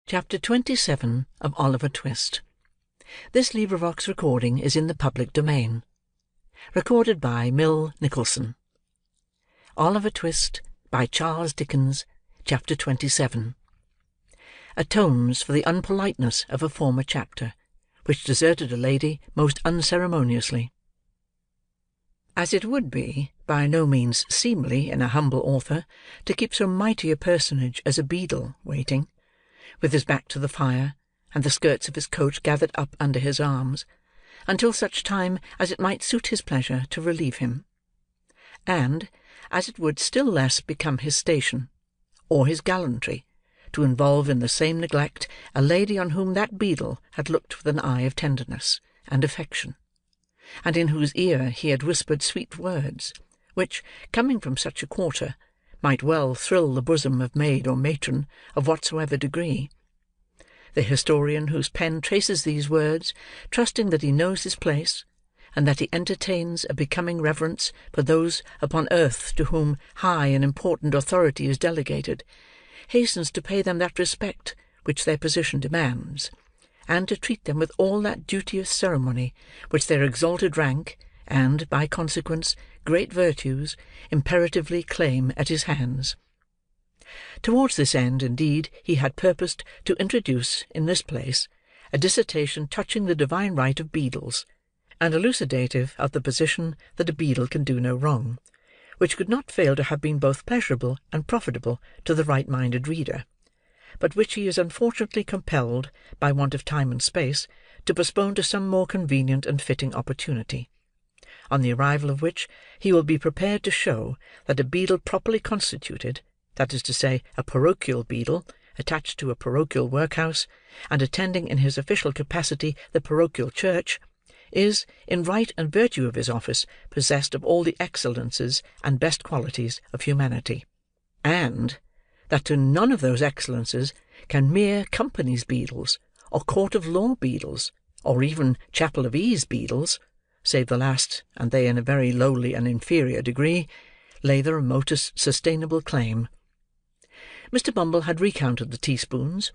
Chapter 27 of Oliver Twist. This recording is in the public domain. Recorded by Mill Nicholson. Oliver Twist, by Charles Dickens. Chapter 27. Atones for the unpoliteness of a former chapter, which deserted a lady most unceremoniously. As it would be by no means seemly in a humble author to keep so mighty a personage as a beadle waiting, with his back to the fire, and the skirts of his coat gathered up under his arms, until such time as it might suit his pleasure to relieve him; and, as it would still less become his station, or his gallantry, to involve in the same neglect a lady on whom that beadle had looked with an eye of tenderness and affection, and in whose ear he had whispered sweet words, which, coming from such a quarter, might well thrill the bosom of maid or matron of whatsoever degree. The historian whose pen traces these words, trusting that he knows his place, and that he entertains a becoming reverence for those upon earth to whom high and important authority is delegated, hastens to pay them that respect which their position demands, and to treat them with all that duteous ceremony which their exalted rank, and, by consequence, great virtues, imperatively claim at his hands. Towards this end, indeed, he had purposed to introduce, in this place, a dissertation touching the divine right of beadles, and elucidative of the position that a beadle can do no wrong, which could not fail to have been both pleasurable and profitable to the right-minded reader, but which he is unfortunately compelled, by want of time and space, to postpone to some more convenient and fitting opportunity, on the arrival of which he will be prepared to show that a beadle properly constituted, that is to say, a parochial beadle, attached to a parochial workhouse, and attending in his official capacity the parochial church, is, in right and virtue of his office, possessed of all the excellences and best qualities of humanity; and that to none of those excellences can mere company's beadles, or court of law beadles, or even chapel of ease beadles, save the last, and they in a very lowly and inferior degree, lay the remotest sustainable claim. Mr. Bumble had recounted the teaspoons,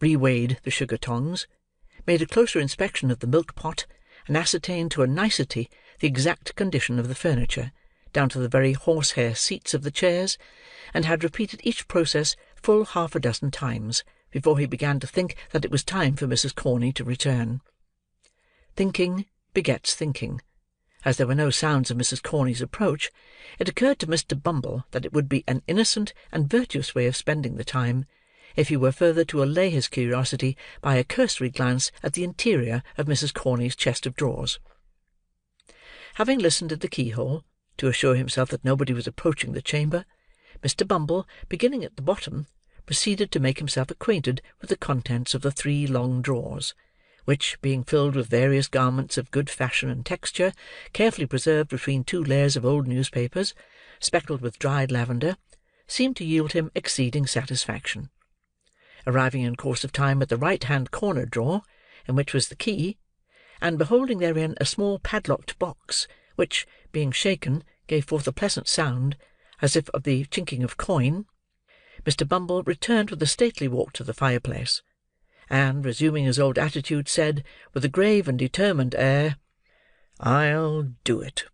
reweighed the sugar tongs, made a closer inspection of the milk pot, and ascertained to a nicety the exact condition of the furniture, down to the very horsehair seats of the chairs, and had repeated each process full half a dozen times, before he began to think that it was time for Mrs. Corney to return. Thinking begets thinking. As there were no sounds of Mrs. Corney's approach, it occurred to Mr. Bumble that it would be an innocent and virtuous way of spending the time, if he were further to allay his curiosity by a cursory glance at the interior of Mrs. Corney's chest of drawers. Having listened at the keyhole, to assure himself that nobody was approaching the chamber, Mr. Bumble, beginning at the bottom, proceeded to make himself acquainted with the contents of the 3 long drawers, which, being filled with various garments of good fashion and texture, carefully preserved between 2 layers of old newspapers, speckled with dried lavender, seemed to yield him exceeding satisfaction. Arriving in course of time at the right-hand corner drawer, in which was the key, and beholding therein a small padlocked box, which, being shaken, gave forth a pleasant sound, as if of the chinking of coin, Mr. Bumble returned with a stately walk to the fireplace, and, resuming his old attitude, said, with a grave and determined air, "I'll do it."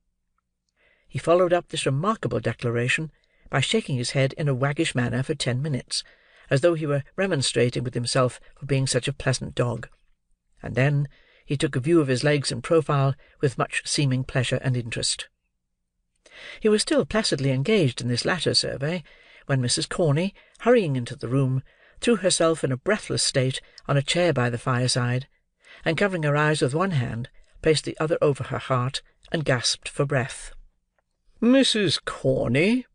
He followed up this remarkable declaration by shaking his head in a waggish manner for 10 minutes, as though he were remonstrating with himself for being such a pleasant dog; and then he took a view of his legs in profile with much seeming pleasure and interest. He was still placidly engaged in this latter survey, when Mrs. Corney, hurrying into the room, threw herself in a breathless state on a chair by the fireside, and covering her eyes with one hand, placed the other over her heart, and gasped for breath. "Mrs. Corney,"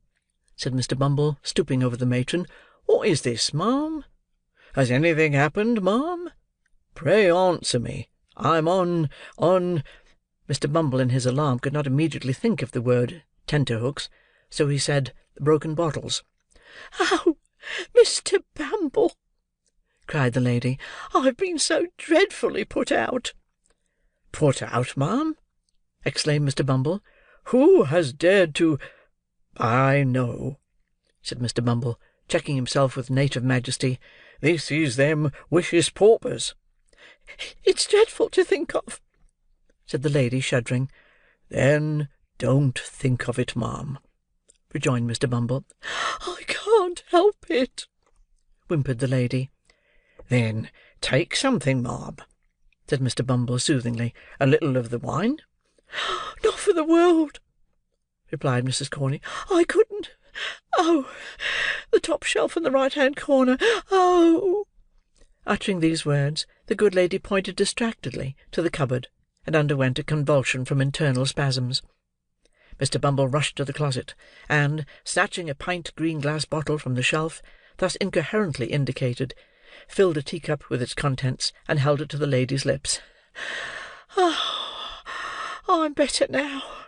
said Mr. Bumble, stooping over the matron, "what is this, ma'am? Has anything happened, ma'am? Pray answer me. I'm on—" Mr. Bumble, in his alarm, could not immediately think of the word tenterhooks, so he said, broken bottles. "Oh, Mr. Bumble!" cried the lady, "I've been so dreadfully put out." "Put out, ma'am!" exclaimed Mr. Bumble. "Who has dared to—" "I know," said Mr. Bumble, checking himself with native majesty. This is them wicious paupers." "It's dreadful to think of," said the lady, shuddering. "Then don't think of it, ma'am," rejoined Mr. Bumble. "I can't help it," whimpered the lady. "Then take something, ma'am," said Mr. Bumble soothingly. "A little of the wine?" "Not for the world," replied Mrs. Corney. "I couldn't. Oh! The top shelf in the right-hand corner. Oh!" Uttering these words, the good lady pointed distractedly to the cupboard, and underwent a convulsion from internal spasms. Mr. Bumble rushed to the closet, and, snatching a pint green glass bottle from the shelf, thus incoherently indicated, filled a teacup with its contents, and held it to the lady's lips. "Oh, I'm better now,"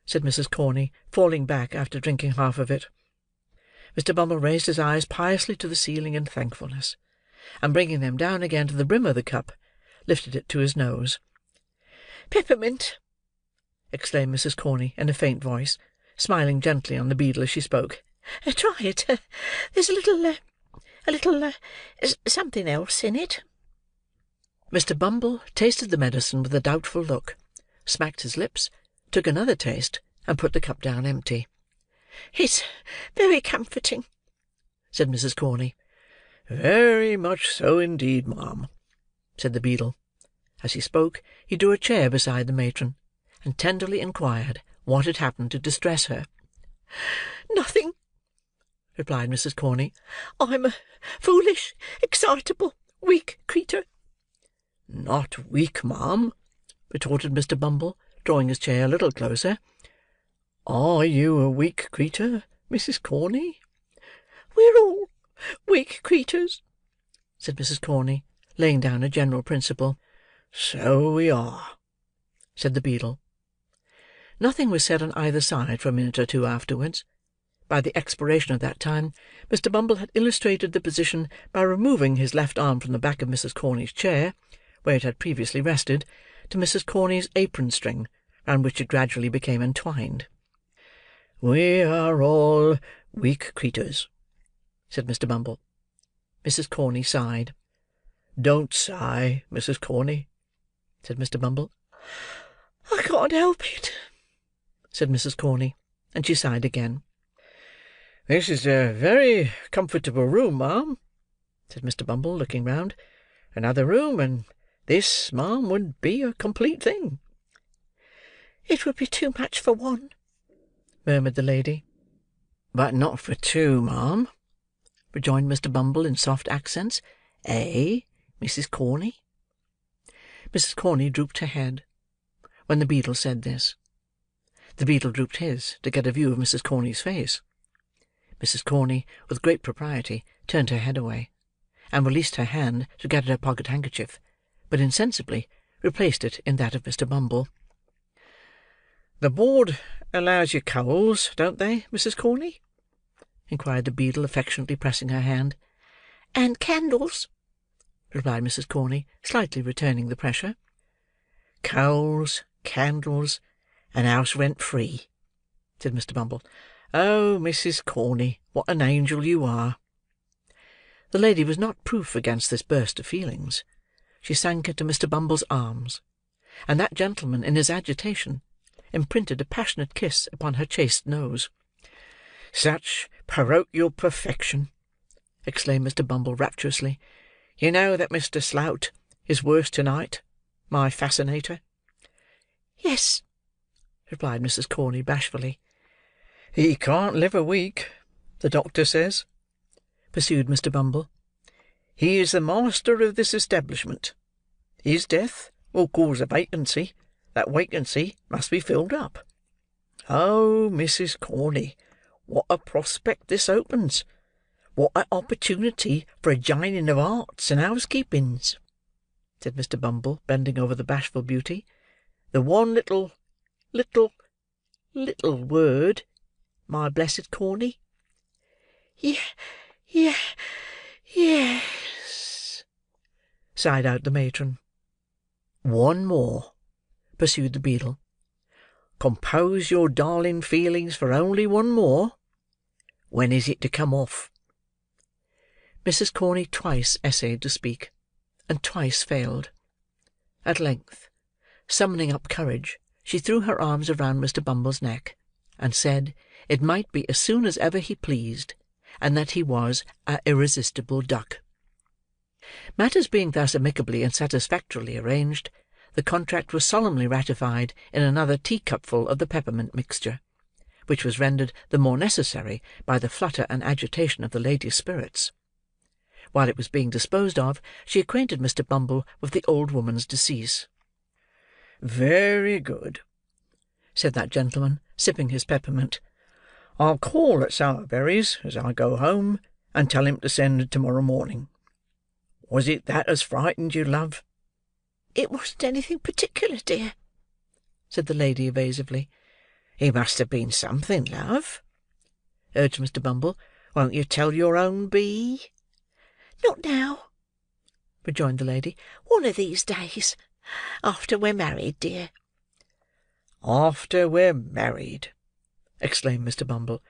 said Mrs. Corney, falling back after drinking half of it. Mr. Bumble raised his eyes piously to the ceiling in thankfulness, and bringing them down again to the brim of the cup, lifted it to his nose. "Peppermint!" exclaimed Mrs. Corney in a faint voice, smiling gently on the beadle as she spoke. "Try it. There's a little something else in it." Mr. Bumble tasted the medicine with a doubtful look, smacked his lips, took another taste, and put the cup down empty. "It's very comforting," said Mrs. Corney. "Very much so indeed, ma'am," said the beadle. As he spoke, he drew a chair beside the matron, and tenderly inquired what had happened to distress her. "Nothing," replied Mrs. Corney. "I'm a foolish, excitable, weak creetur." "Not weak, ma'am," retorted Mr. Bumble, drawing his chair a little closer. "Are you a weak creetur, Mrs. Corney?" "We're all weak creeturs," said Mrs. Corney, laying down a general principle. "So we are," said the beadle. Nothing was said on either side for a minute or two afterwards. By the expiration of that time, Mr. Bumble had illustrated the position by removing his left arm from the back of Mrs. Corney's chair, where it had previously rested, to Mrs. Corney's apron string, round which it gradually became entwined. "We are all weak creeturs," said Mr. Bumble. Mrs. Corney sighed. "Don't sigh, Mrs. Corney," said Mr. Bumble. "I can't help it," said Mrs. Corney, and she sighed again. "This is a very comfortable room, ma'am," said Mr. Bumble, looking round. "Another room, and this, ma'am, would be a complete thing." "It would be too much for one," murmured the lady. "But not for two, ma'am," rejoined Mr. Bumble in soft accents. "Eh, Mrs. Corney?" Mrs. Corney drooped her head, when the beadle said this. The beadle drooped his, to get a view of Mrs. Corney's face. Mrs. Corney, with great propriety, turned her head away, and released her hand to get at her pocket-handkerchief, but insensibly replaced it in that of Mr. Bumble. "The board allows you coals, don't they, Mrs. Corney?" inquired the beadle, affectionately pressing her hand. "And candles," replied Mrs. Corney, slightly returning the pressure. "Coals, candles, and house rent free," said Mr. Bumble. "Oh, Mrs. Corney, what an angel you are!" The lady was not proof against this burst of feelings. She sank into Mr. Bumble's arms, and that gentleman, in his agitation, imprinted a passionate kiss upon her chaste nose. "Such parochial perfection!" exclaimed Mr. Bumble rapturously. "You know that Mr. Slout is worse to-night, my fascinator?" "Yes," replied Mrs. Corney bashfully. "He can't live a week, the doctor says," pursued Mr. Bumble. "He is the master of this establishment. His death will cause a vacancy. That vacancy must be filled up. Oh, Mrs. Corney, what a prospect this opens! What an opportunity for a jining of hearts and housekeepings!" said Mr. Bumble, bending over the bashful beauty. "The one little word, my blessed Corney?" Yes," sighed out the matron. "One more," pursued the beadle. "Compose your darling feelings for only one more. When is it to come off?" Mrs. Corney twice essayed to speak, and twice failed. At length, summoning up courage, she threw her arms around Mr. Bumble's neck, and said it might be as soon as ever he pleased, and that he was a irresistible duck. Matters being thus amicably and satisfactorily arranged, the contract was solemnly ratified in another teacupful of the peppermint mixture, which was rendered the more necessary by the flutter and agitation of the lady's spirits. While it was being disposed of, she acquainted Mr. Bumble with the old woman's decease. "Very good," said that gentleman, sipping his peppermint. "I'll call at Sowerberry's as I go home, and tell him to send to-morrow morning. Was it that as frightened you, love?" "It wasn't anything particular, dear," said the lady evasively. "It must have been something, love," urged Mr. Bumble. "Won't you tell your own B?" "Not now," rejoined the lady. "One of these days. After we're married, dear." "After we're married!" exclaimed Mr. Bumble.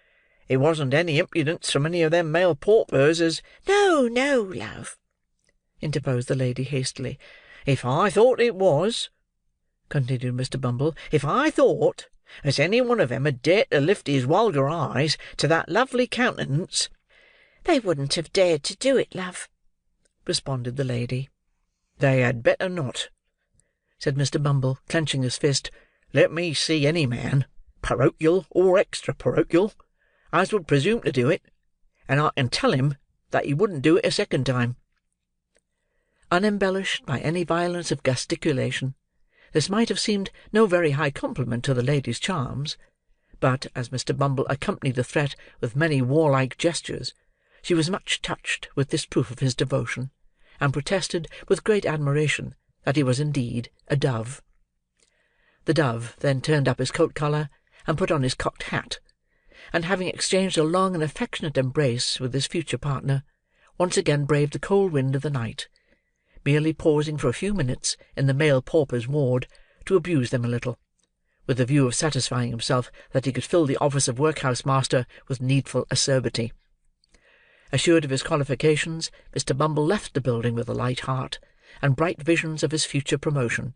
"It wasn't any impudence from any of them male paupers as—" "No, no, love," interposed the lady hastily. "If I thought it was," continued Mr. Bumble, "if I thought as any one of 'em had dared to lift his vulgar eyes to that lovely countenance—" "They wouldn't have dared to do it, love," responded the lady. "They had better not," said Mr. Bumble, clenching his fist. "Let me see any man, porochial or extra-porochial, as would presume to do it, and I can tell him that he wouldn't do it a second time." Unembellished by any violence of gesticulation, this might have seemed no very high compliment to the lady's charms; but, as Mr. Bumble accompanied the threat with many warlike gestures, she was much touched with this proof of his devotion, and protested, with great admiration, that he was indeed a dove. The dove then turned up his coat-collar, and put on his cocked hat, and having exchanged a long and affectionate embrace with his future partner, once again braved the cold wind of the night, merely pausing for a few minutes in the male paupers' ward to abuse them a little, with the view of satisfying himself that he could fill the office of workhouse master with needful acerbity. Assured of his qualifications, Mr. Bumble left the building with a light heart, and bright visions of his future promotion,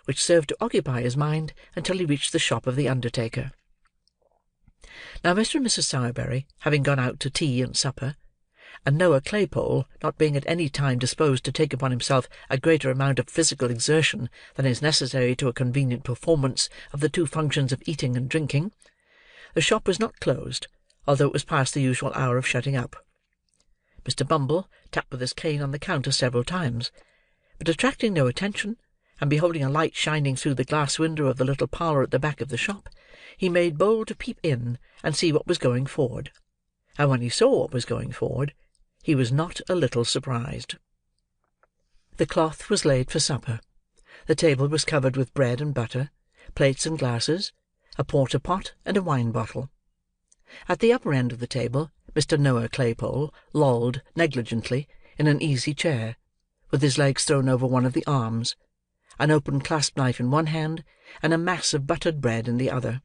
which served to occupy his mind until he reached the shop of the undertaker. Now Mr. and Mrs. Sowerberry having gone out to tea and supper, and Noah Claypole not being at any time disposed to take upon himself a greater amount of physical exertion than is necessary to a convenient performance of the two functions of eating and drinking, the shop was not closed, although it was past the usual hour of shutting up. Mr. Bumble tapped with his cane on the counter several times, but attracting no attention, and beholding a light shining through the glass window of the little parlour at the back of the shop, he made bold to peep in and see what was going forward; and when he saw what was going forward, he was not a little surprised. The cloth was laid for supper. The table was covered with bread and butter, plates and glasses, a porter-pot, and a wine-bottle. At the upper end of the table, Mr. Noah Claypole lolled negligently in an easy chair, with his legs thrown over one of the arms, an open clasp-knife in one hand, and a mass of buttered bread in the other.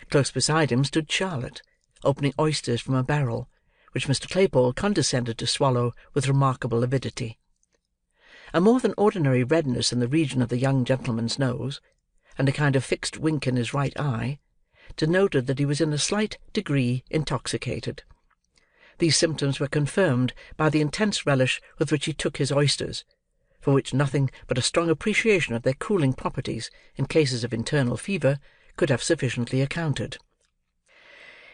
Close beside him stood Charlotte, opening oysters from a barrel, which Mr. Claypole condescended to swallow with remarkable avidity. A more than ordinary redness in the region of the young gentleman's nose, and a kind of fixed wink in his right eye, denoted that he was in a slight degree intoxicated. These symptoms were confirmed by the intense relish with which he took his oysters, for which nothing but a strong appreciation of their cooling properties in cases of internal fever could have sufficiently accounted.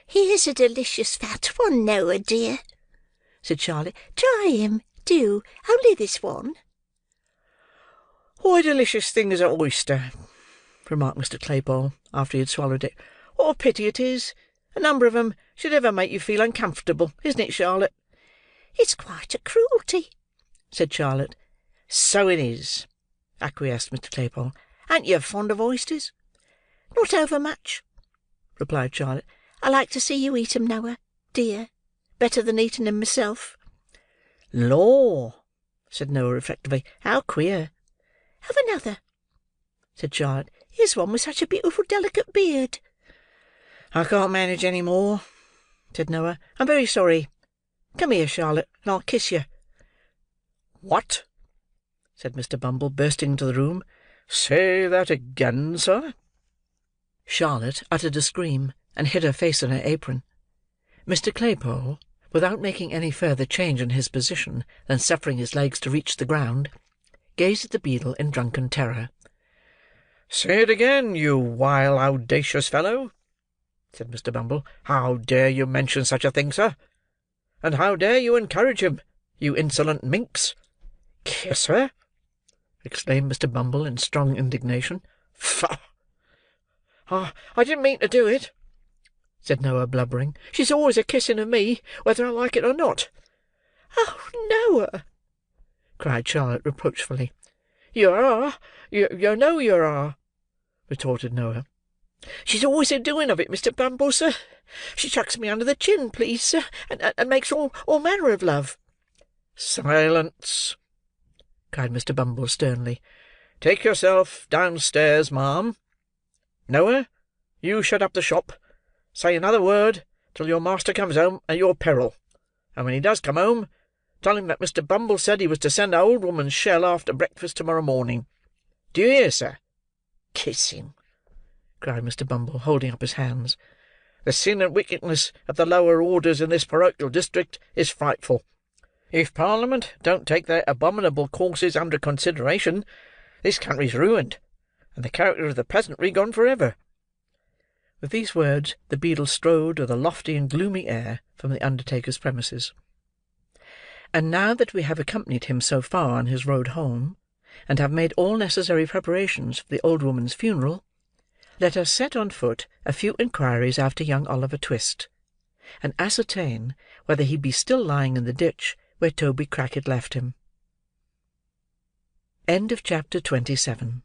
"Here's a delicious fat one, Noah, dear," said Charlotte. "Try him, do. Only this one." "What a delicious thing is an oyster!" remarked Mr. Claypole, after he had swallowed it. "What a pity it is! A number of 'em should ever make you feel uncomfortable, isn't it, Charlotte?" "It's quite a cruelty," said Charlotte. "So it is," acquiesced Mr. Claypole. "Ain't you fond of oysters?" "Not over much," replied Charlotte. "I like to see you eat 'em, Noah, dear, better than eating 'em myself." "Lor!" said Noah reflectively. "How queer!" "Have another," said Charlotte. Here's one with such a beautiful delicate beard." "I can't manage any more," said Noah. "I'm very sorry. Come here, Charlotte, and I'll kiss you." "What?" said Mr. Bumble, bursting into the room. "Say that again, sir." Charlotte uttered a scream, and hid her face in her apron. Mr. Claypole, without making any further change in his position than suffering his legs to reach the ground, gazed at the beadle in drunken terror. "Say it again, you wile, audacious fellow," said Mr. Bumble. "How dare you mention such a thing, sir? And how dare you encourage him, you insolent minx?" "Kiss her!" exclaimed Mr. Bumble in strong indignation. "Faugh! I didn't mean to do it," said Noah, blubbering. "She's always a-kissing of me, whether I like it or not." "Oh, Noah!" cried Charlotte reproachfully. "You are. You know you are," retorted Noah. "She's always a-doing of it, Mr. Bumble, sir. She chucks me under the chin, please, sir, and makes all manner of love." "Silence!" cried Mr. Bumble sternly. "Take yourself downstairs, ma'am. Noah, you shut up the shop. Say another word till your master comes home at your peril; and when he does come home, tell him that Mr. Bumble said he was to send a old woman's shell after breakfast to-morrow morning. Do you hear, sir?" "Kiss him!" cried Mr. Bumble, holding up his hands. "The sin and wickedness of the lower orders in this parochial district is frightful. If Parliament don't take their abominable courses under consideration, this country's ruined, and the character of the peasantry gone for ever." With these words, the beadle strode with a lofty and gloomy air from the undertaker's premises. And now that we have accompanied him so far on his road home, and have made all necessary preparations for the old woman's funeral, let us set on foot a few inquiries after young Oliver Twist, and ascertain whether he be still lying in the ditch where Toby Crackit left him. Chapter 27